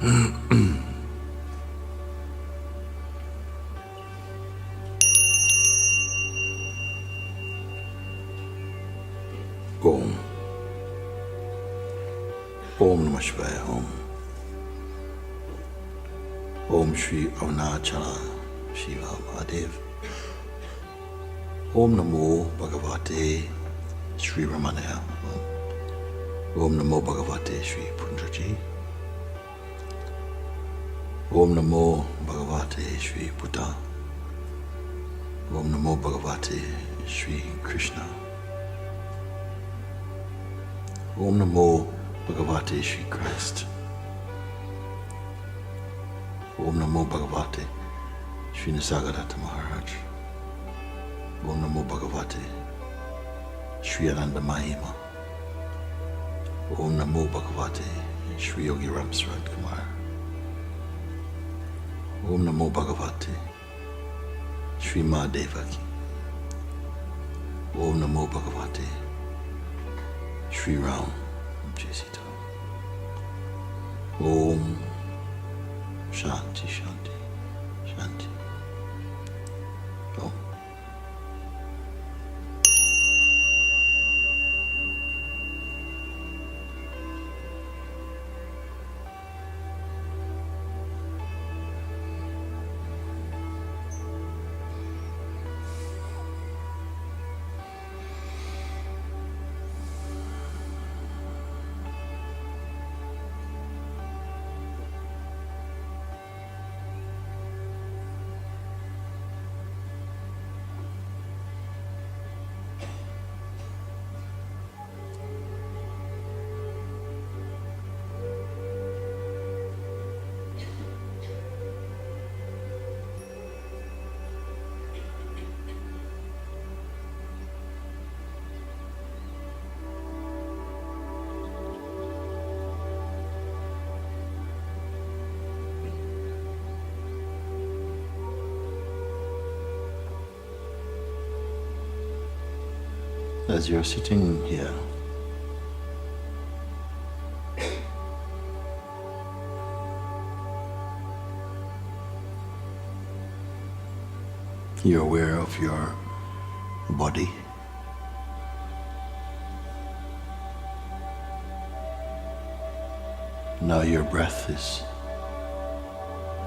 Om. Om Namah Shivaya. Om. Om Shri Arunachala Shiva Mahadev. Om Namo Bhagavate Shri Ramanaya. Om Namo Bhagavate Shri Punjaji. Om Namo Bhagavate Shri Buddha. Om Namo Bhagavate Shri Krishna. Om Namo Bhagavate Shri Christ. Om Namo Bhagavate Shri Nisargadatta Maharaj. Om Namo Bhagavate Shri Ananda Mahima. Om Namo Bhagavate Shri Yogi Ram Sarat Kumar. Om Namo Bhagavate Shri Mahadevaki. Om Namo Bhagavate Shri Ram Jai Sita. Om Shanti Shanti Shanti. Om. As you're sitting here, you're aware of your body. Now your breath is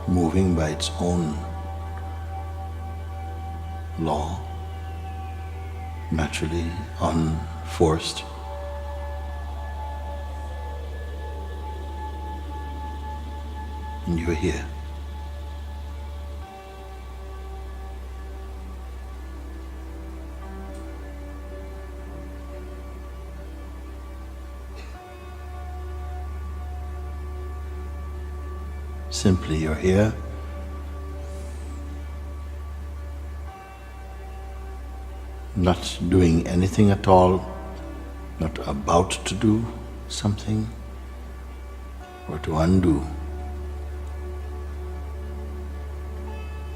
moving by its own law, naturally, unforced. And you're here. Simply, you're here. Not doing anything at all, not about to do something or to undo.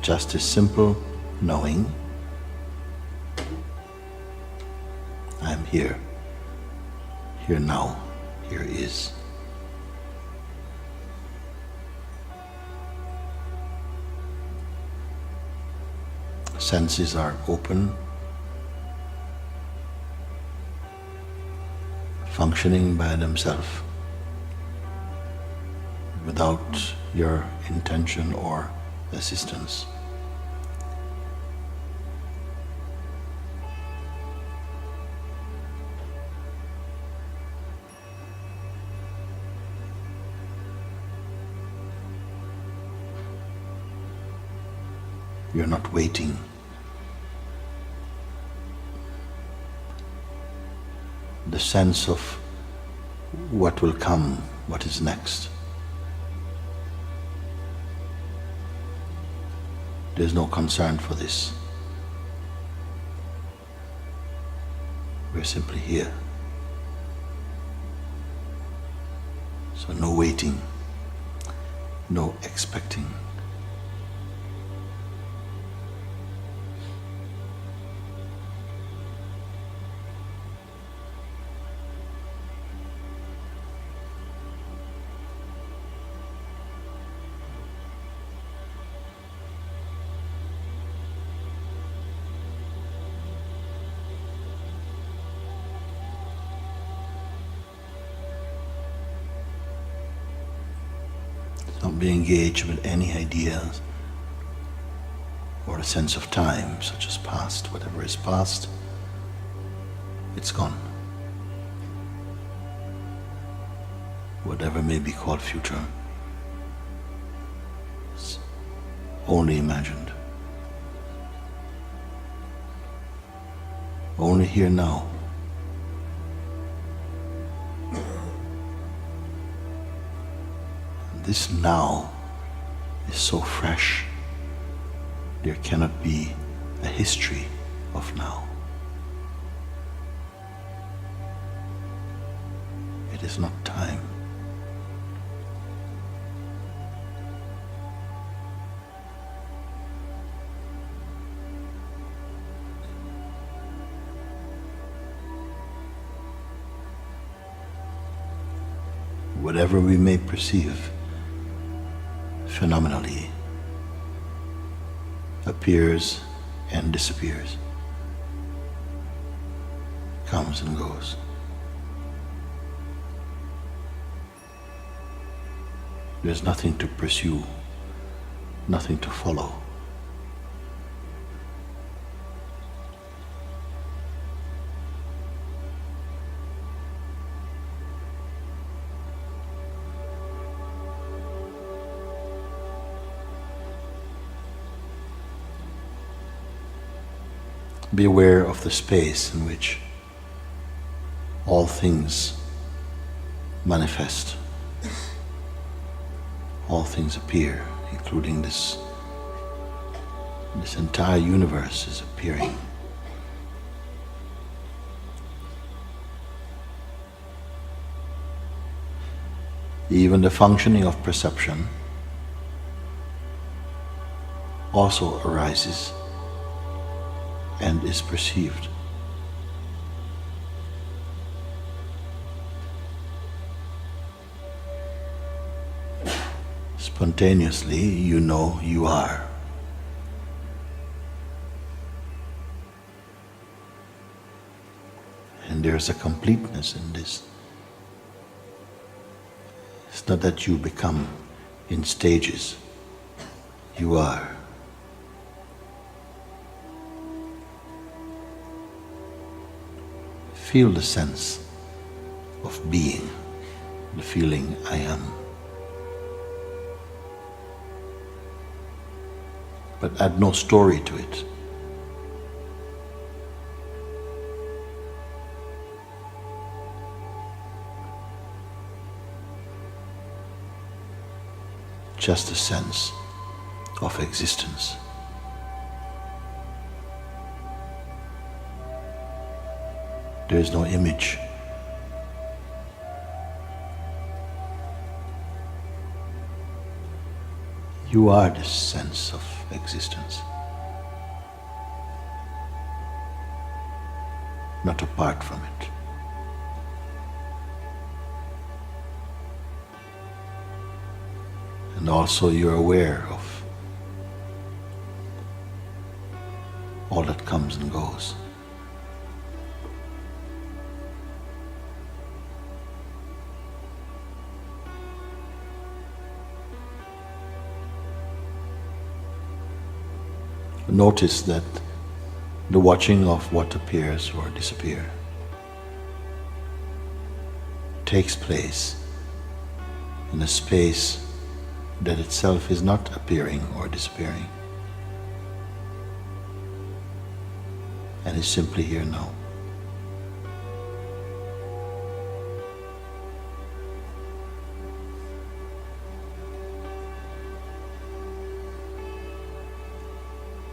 Just a simple knowing, I'm here, here now, here is. Senses are open, functioning by themselves without your intention or assistance. You're not waiting. The sense of what will come, what is next. There's no concern for this. We're simply here. So no waiting, no expecting. Don't be engaged with any ideas or a sense of time, such as past. Whatever is past, it's gone. Whatever may be called future, it's only imagined. Only here now. This now is so fresh, there cannot be a history of now. It is not time. Whatever we may perceive phenomenally appears and disappears, comes and goes. There's nothing to pursue, nothing to follow. Be aware of the space in which all things manifest, all things appear, including this entire universe is appearing. Even the functioning of perception also arises and is perceived. Spontaneously, you know you are. And there's a completeness in this. It's not that you become in stages. You are. Feel the sense of being, the feeling I am. But add no story to it. Just a sense of existence. There is no image. You are this sense of existence, not apart from it. And also you're aware of all that comes and goes. Notice that the watching of what appears or disappears takes place in a space that itself is not appearing or disappearing, and is simply here now.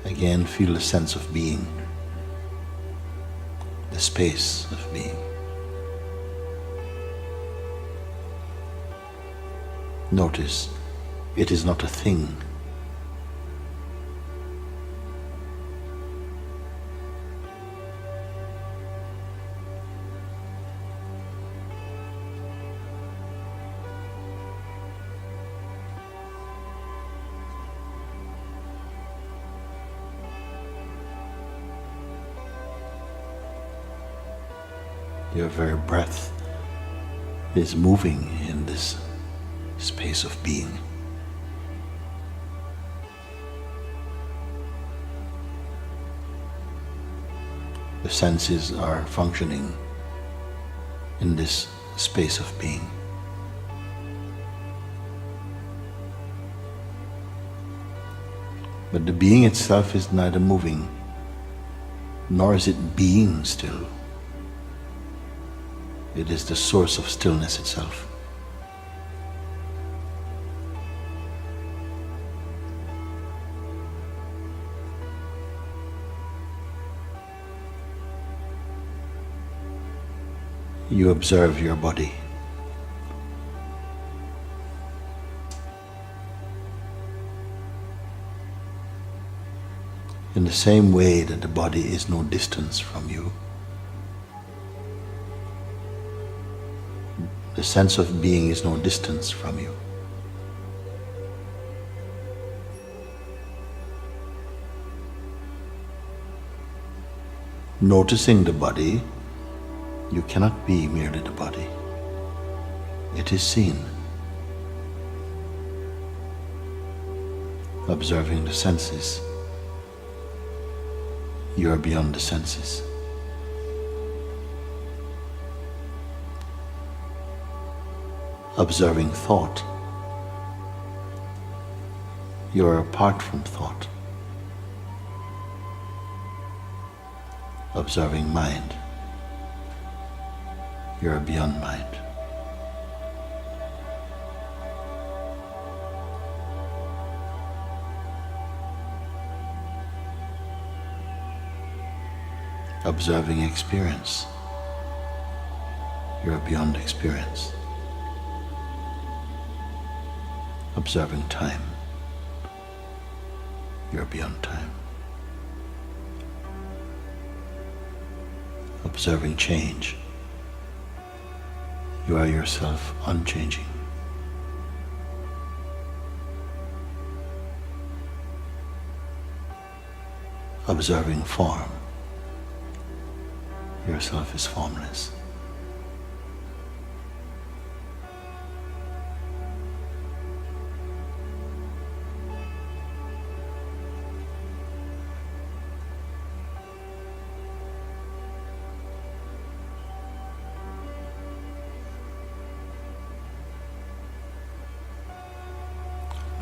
Again, feel the sense of being, the space of being. Notice, it is not a thing. Your very breath is moving in this space of being. The senses are functioning in this space of being. But the being itself is neither moving, nor is it being still. It is the source of stillness itself. You observe your body. In the same way that the body is no distance from you, the sense of being is no distance from you. Noticing the body, you cannot be merely the body. It is seen. Observing the senses, you are beyond the senses. Observing thought, you are apart from thought. Observing mind, you are beyond mind. Observing experience, you are beyond experience. Observing time, you are beyond time. Observing change, you are yourself unchanging. Observing form, yourself is formless.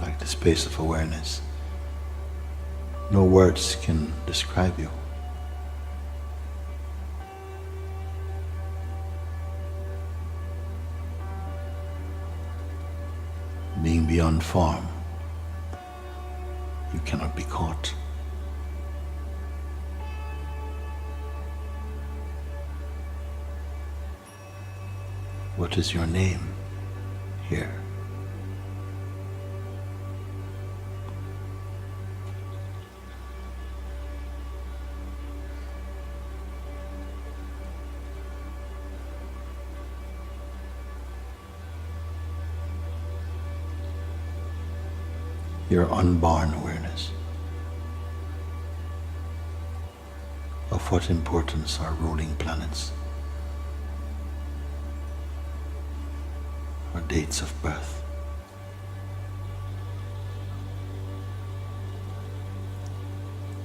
Like the space of awareness, no words can describe you. Being beyond form, you cannot be caught. What is your name here? Your unborn awareness. Of what importance are ruling planets, or dates of birth,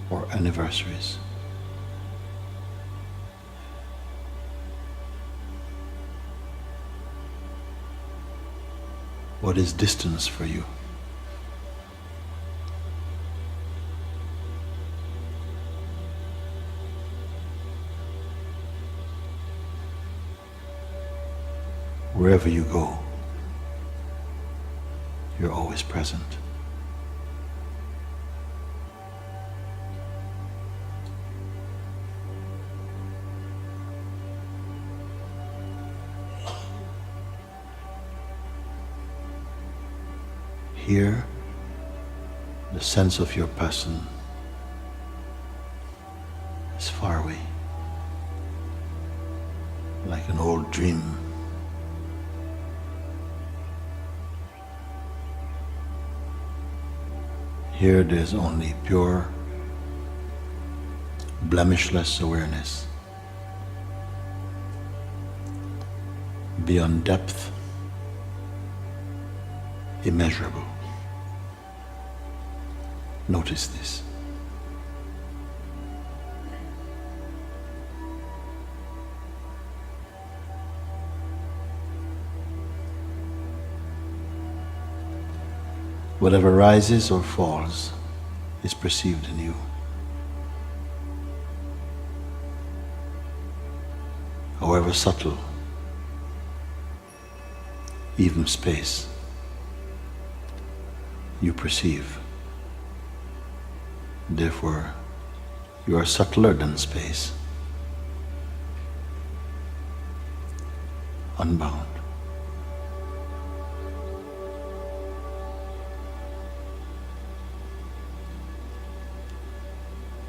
or anniversaries? What is distance for you? Wherever you go, you're always present. Here, the sense of your person is far away, like an old dream. Here there's only pure, blemishless awareness. Beyond depth, immeasurable. Notice this. Whatever rises or falls is perceived in you. However subtle, even space, you perceive. Therefore, you are subtler than space, unbound.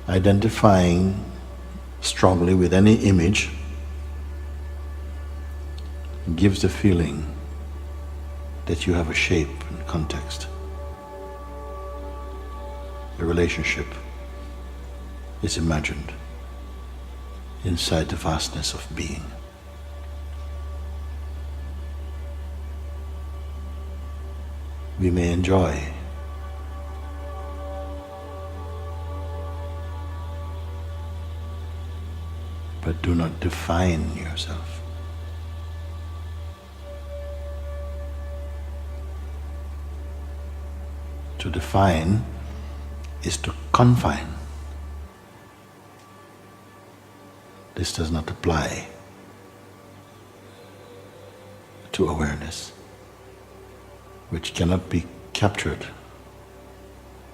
Identifying strongly with any image gives the feeling that you have a shape and context. The relationship is imagined inside the vastness of being. We may enjoy but do not define yourself. To define is to confine. This does not apply to awareness, which cannot be captured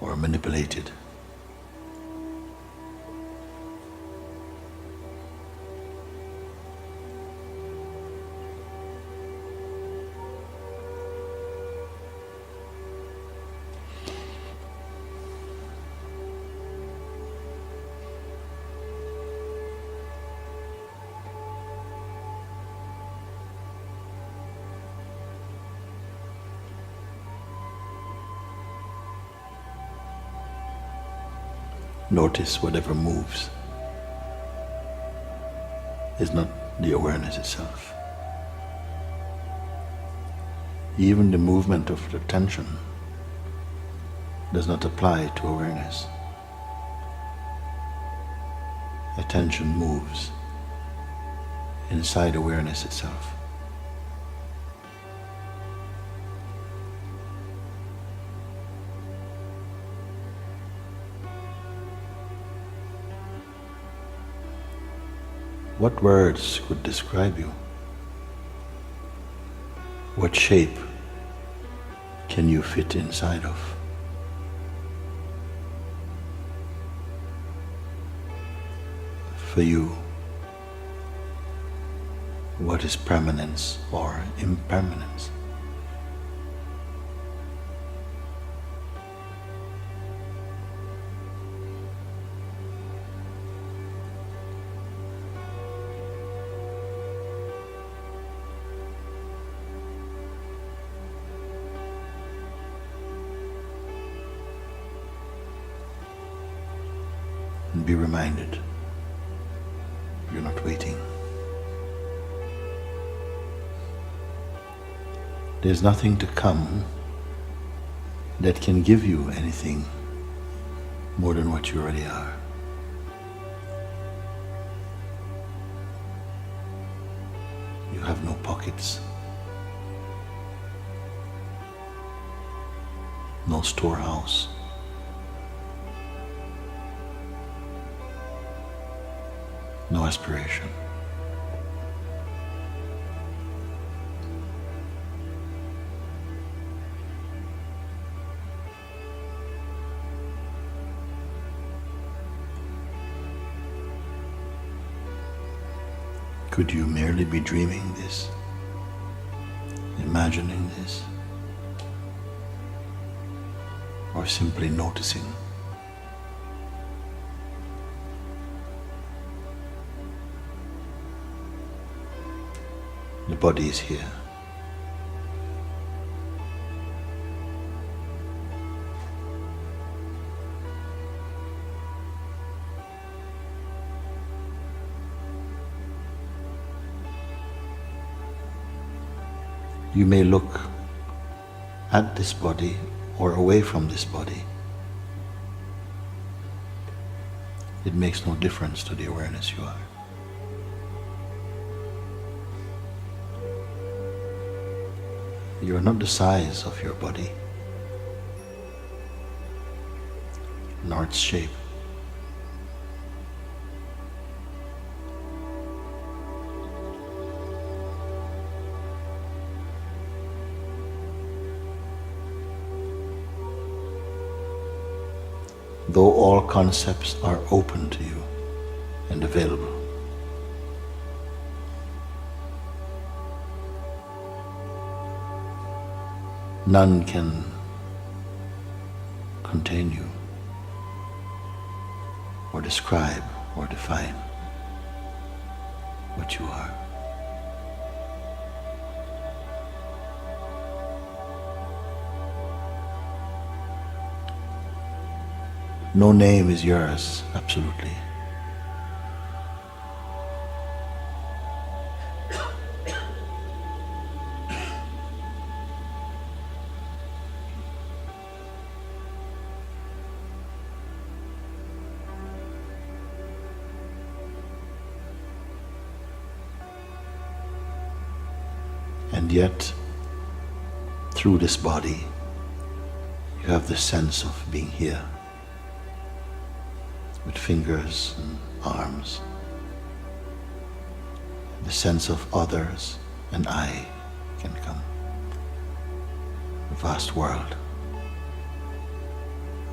or manipulated. Notice whatever moves is not the awareness itself. Even the movement of the attention does not apply to awareness. Attention moves inside awareness itself. What words could describe you? What shape can you fit inside of? For you, what is permanence or impermanence? And be reminded, you're not waiting. There's nothing to come that can give you anything more than what you already are. You have no pockets, no storehouse. No aspiration. Could you merely be dreaming this, imagining this, or simply noticing? The body is here. You may look at this body or away from this body. It makes no difference to the awareness you are. You are not the size of your body. nor its shape. Though all concepts are open to you and available, none can contain you or describe or define what you are. No name is yours, absolutely. And yet, through this body, you have the sense of being here, with fingers and arms, the sense of others and I can come. A vast world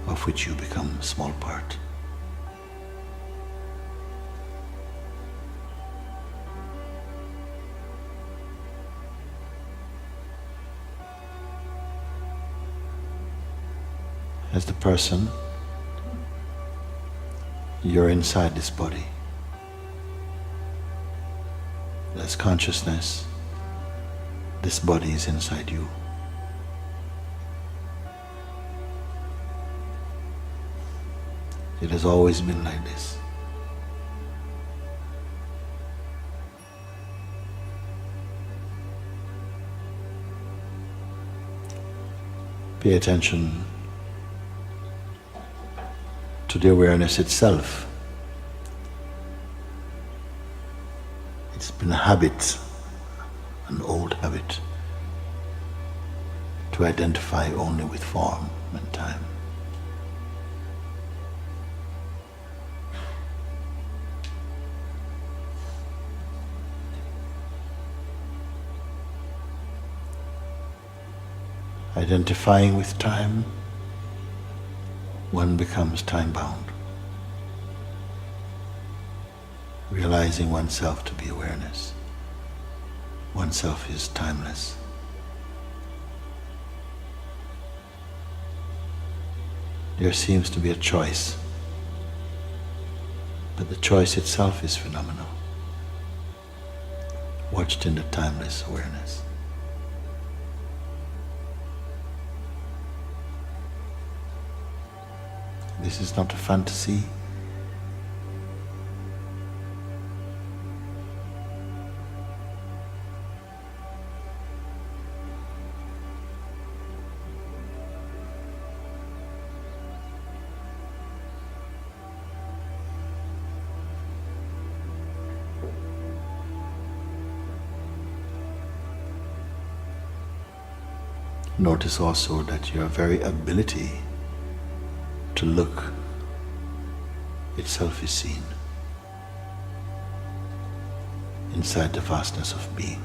of which you become a small part. As the person, you're inside this body. As consciousness, this body is inside you. It has always been like this. Pay attention to the awareness itself. It's been a habit, an old habit, to identify only with form and time. Identifying with time, one becomes time-bound, realizing oneself to be awareness. Oneself is timeless. There seems to be a choice, but the choice itself is phenomenal, watched in the timeless awareness. This is not a fantasy. Notice also that your very ability to look itself is seen inside the vastness of being.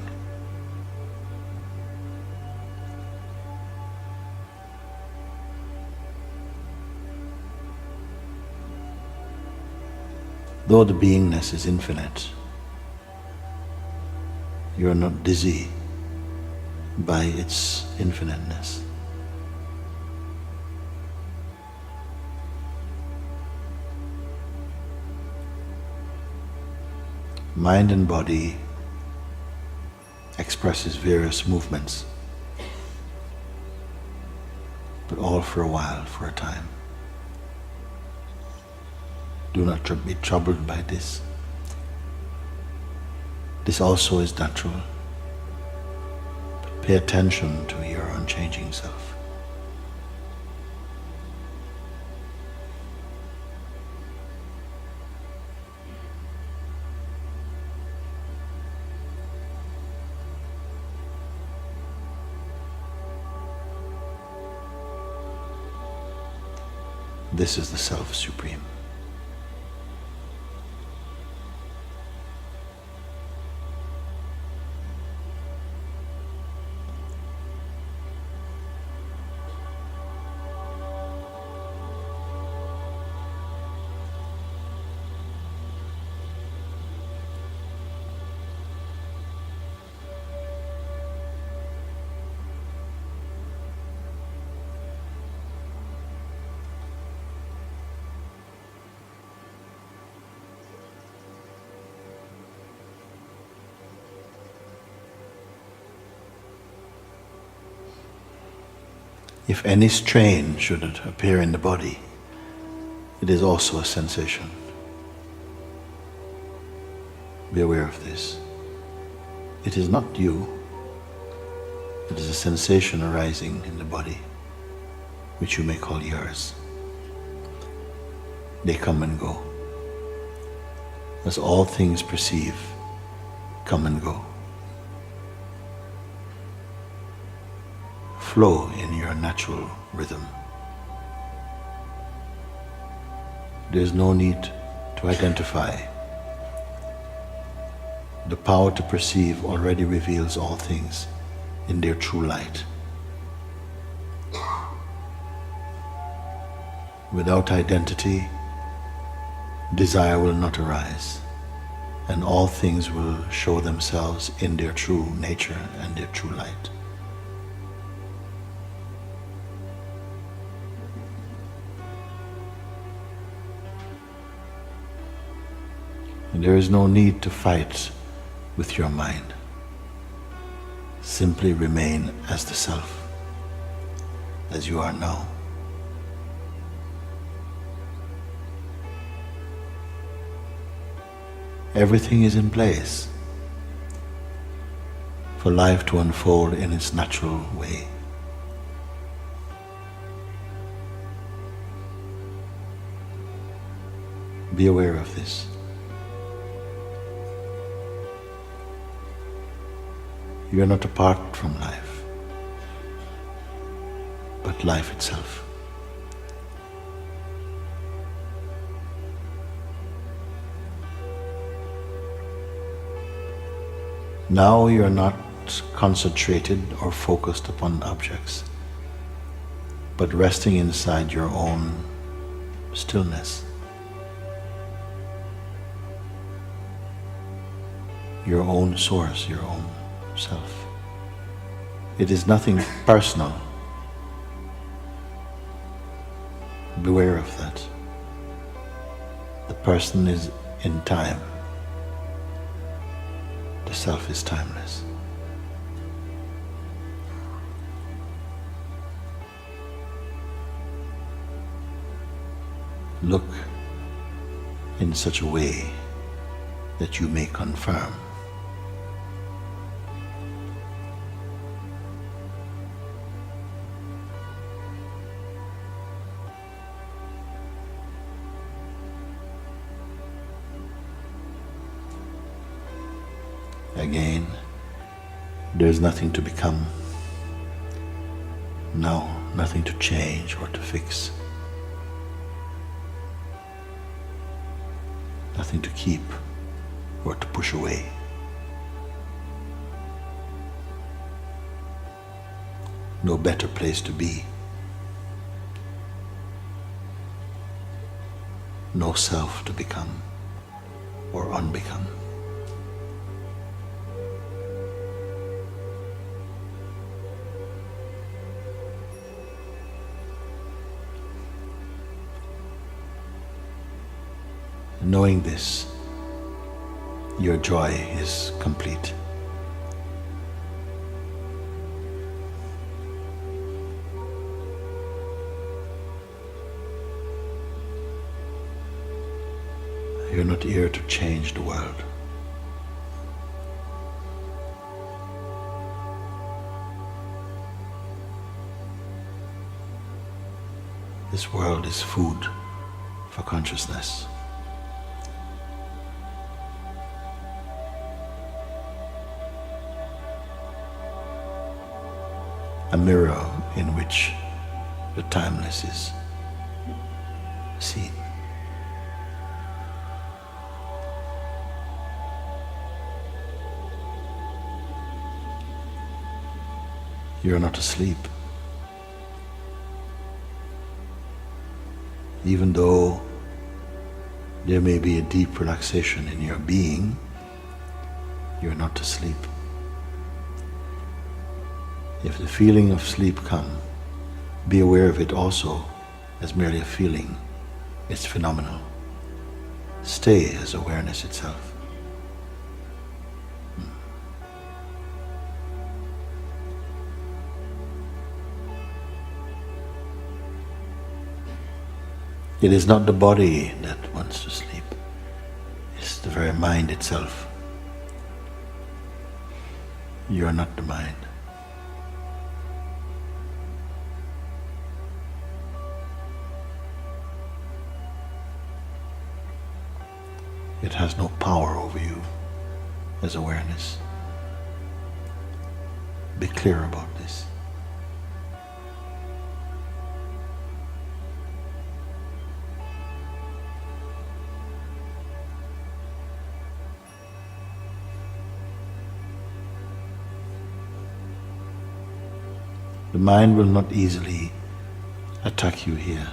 Though the beingness is infinite, you are not dizzy by its infiniteness. Mind and body expresses various movements, but all for a while, for a time. Do not be troubled by this. This also is natural. But pay attention to your unchanging self. This is the Self Supreme. If any strain should appear in the body, it is also a sensation. Be aware of this. It is not you. It is a sensation arising in the body, which you may call yours. They come and go, as all things perceive, come and go. Flow in your natural rhythm. There is no need to identify. The power to perceive already reveals all things in their true light. Without identity, desire will not arise, and all things will show themselves in their true nature and their true light. And there is no need to fight with your mind. Simply remain as the Self, as you are now. Everything is in place for life to unfold in its natural way. Be aware of this. You are not apart from life, but life itself. Now you are not concentrated or focused upon objects, but resting inside your own stillness, your own source, your own self. It is nothing personal. Beware of that. The person is in time. The Self is timeless. Look in such a way that you may confirm. Again, there is nothing to become. No, nothing to change or to fix. Nothing to keep or to push away. No better place to be. No self to become or unbecome. Knowing this, your joy is complete. You're not here to change the world. This world is food for consciousness. A mirror in which the timeless is seen. You're not asleep. Even though there may be a deep relaxation in your being, you're not asleep. If the feeling of sleep comes, be aware of it also as merely a feeling. It's phenomenal. Stay as awareness itself. It is not the body that wants to sleep. It's the very mind itself. You are not the mind. It has no power over you as awareness. Be clear about this. The mind will not easily attack you here,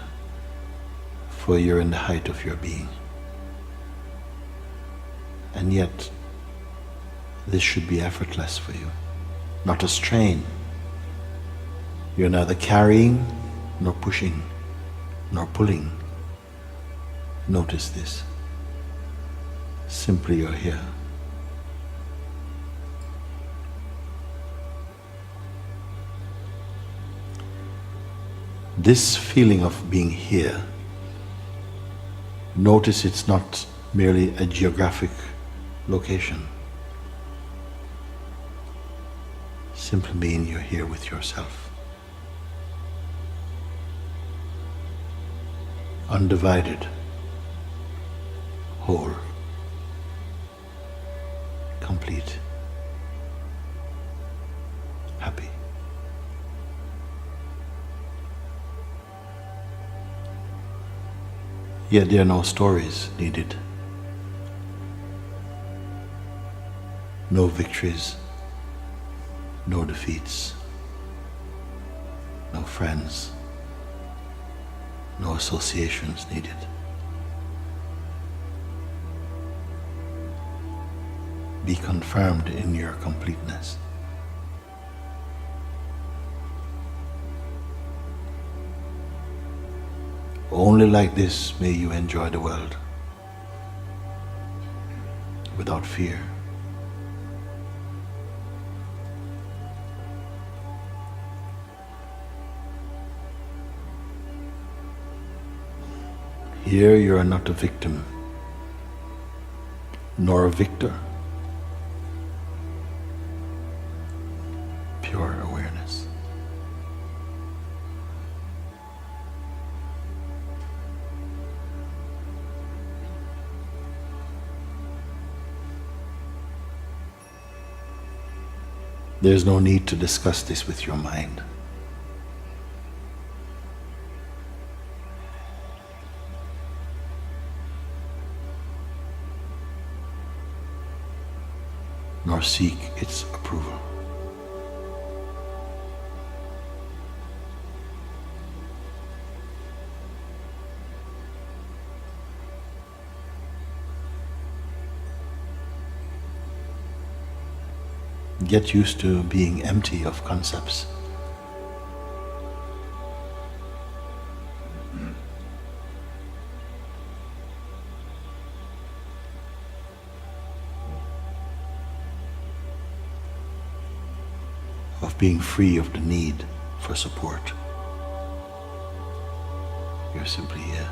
for you're in the height of your being. And yet, this should be effortless for you, not a strain. You're neither carrying, nor pushing, nor pulling. Notice this. Simply you're here. This feeling of being here, notice it's not merely a geographic location. Simply mean you're here with yourself. Undivided, whole, complete, happy. Yet there are no stories needed, no victories, no defeats, no friends, no associations needed. Be confirmed in your completeness. Only like this may you enjoy the world, without fear. Here you are not a victim, nor a victor. Pure awareness. There's no need to discuss this with your mind. Nor seek its approval. Get used to being empty of concepts. Of being free of the need for support. You're simply here.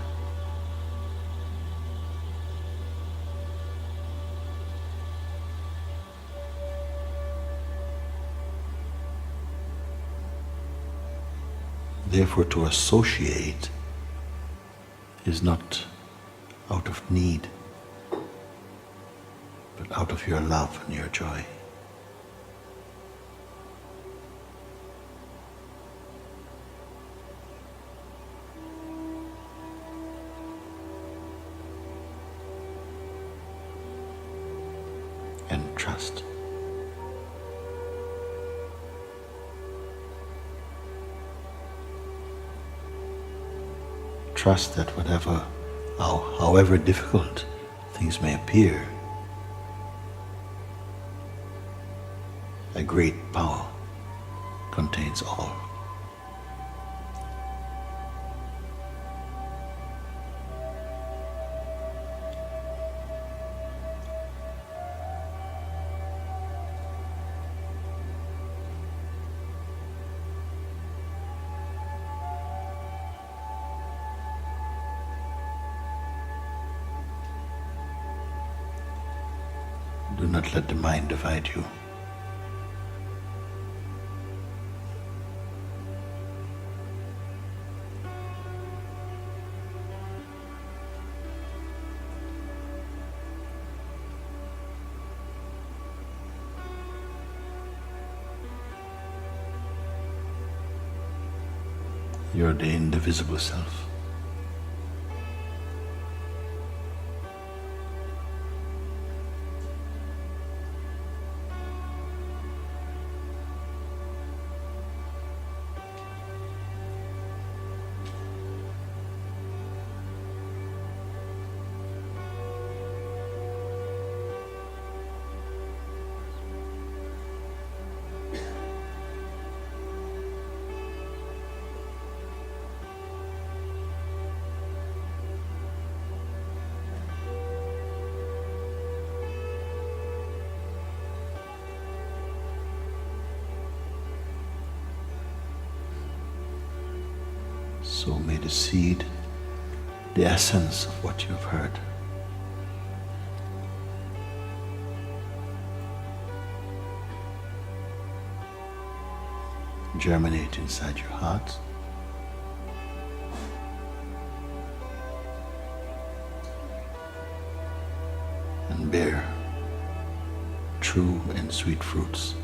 Therefore, to associate is not out of need, but out of your love and your joy. and trust. Trust that however difficult things may appear, a great power contains all. Do not let the mind divide you. You're the indivisible self. So may the seed, the essence of what you've heard, germinate inside your heart, and bear true and sweet fruits.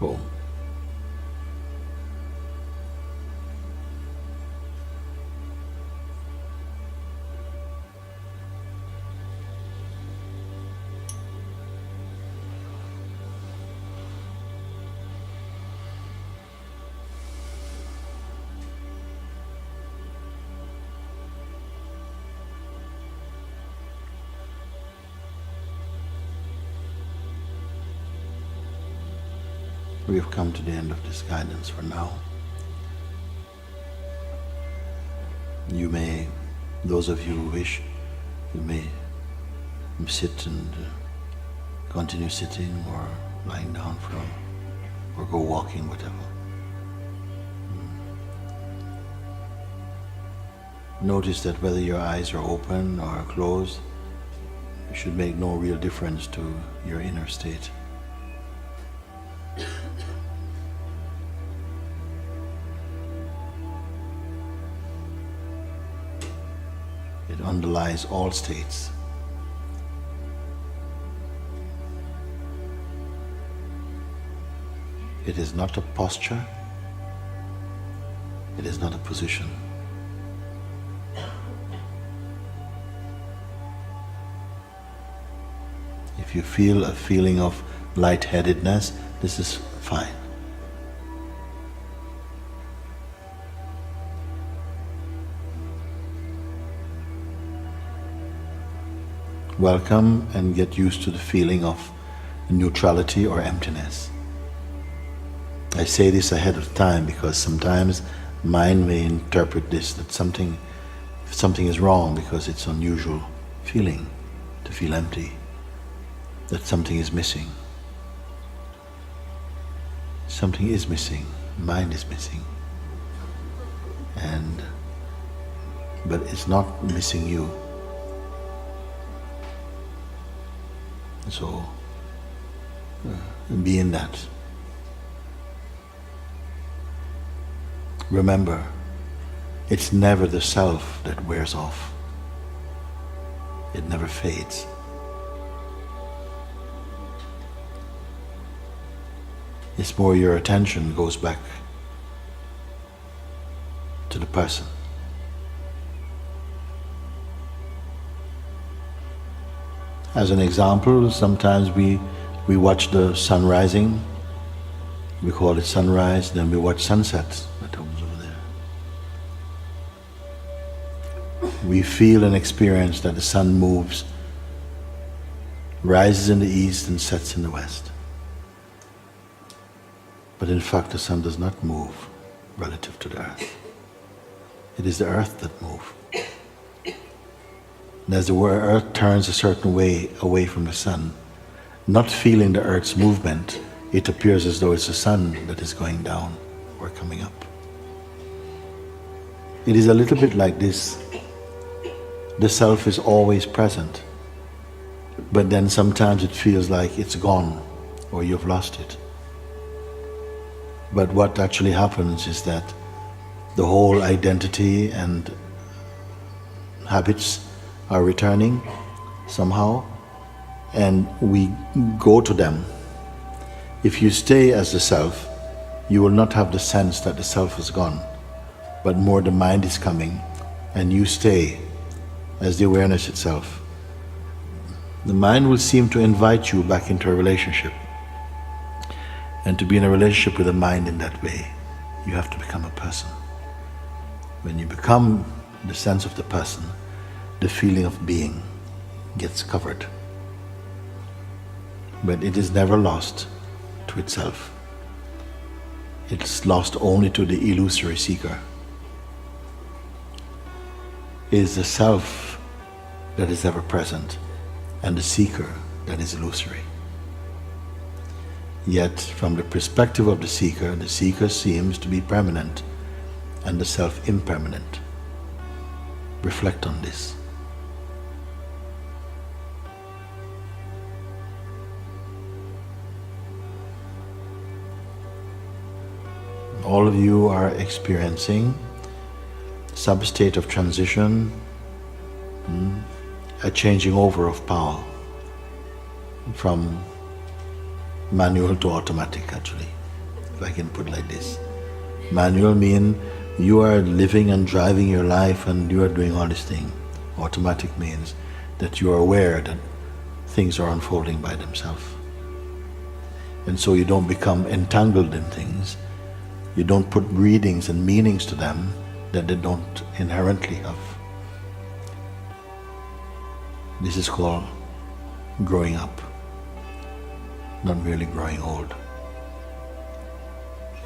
home. We have come to the end of this guidance for now. You may, those of you who wish, you may sit and continue sitting or lying down or go walking, whatever. Notice that whether your eyes are open or closed, it should make no real difference to your inner state. It underlies all states. It is not a posture. It is not a position. If you feel a feeling of lightheadedness, this is fine. Welcome and get used to the feeling of neutrality or emptiness. I say this ahead of time because sometimes mind may interpret this that something is wrong because it's unusual feeling to feel empty, that something is missing. Something is missing, mind is missing. But it's not missing you. So, be in that. Remember, it's never the self that wears off. It never fades. It's more your attention goes back to the person. As an example, sometimes we watch the sun rising, we call it sunrise, then we watch sunsets, that comes over there. We feel and experience that the sun moves, rises in the east and sets in the west. But in fact the sun does not move relative to the earth. It is the earth that moves. And as the earth turns a certain way away from the sun, not feeling the earth's movement, it appears as though it's the sun that is going down or coming up. It is a little bit like this. The self is always present, but then sometimes it feels like it's gone or you've lost it. But what actually happens is that the whole identity and habits are returning somehow, and we go to them. If you stay as the self, you will not have the sense that the self is gone, but more the mind is coming, and you stay as the awareness itself. The mind will seem to invite you back into a relationship, and to be in a relationship with the mind in that way, you have to become a person. When you become the sense of the person, the feeling of being gets covered. But it is never lost to itself. It's lost only to the illusory seeker. It is the self that is ever present and the seeker that is illusory. Yet from the perspective of the seeker seems to be permanent and the self impermanent. Reflect on this. All of you are experiencing some state of transition, a changing over of power from manual to automatic actually. if I can put it like this. Manual means you are living and driving your life and you are doing all this thing. Automatic means that you are aware that things are unfolding by themselves. And so you don't become entangled in things. You don't put readings and meanings to them that they don't inherently have. This is called growing up, not merely growing old.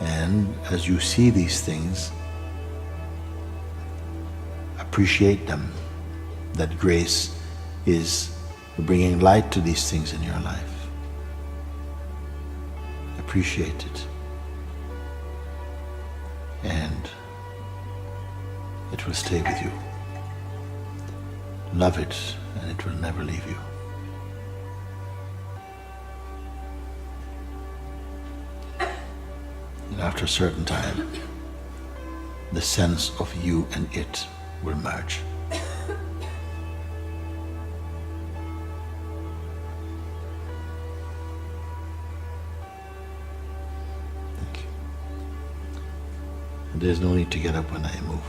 And as you see these things, appreciate them. That grace is bringing light to these things in your life. Appreciate it. And it will stay with you. Love it, and it will never leave you. And after a certain time, the sense of you and it will merge. Thank you. And there's no need to get up when I move.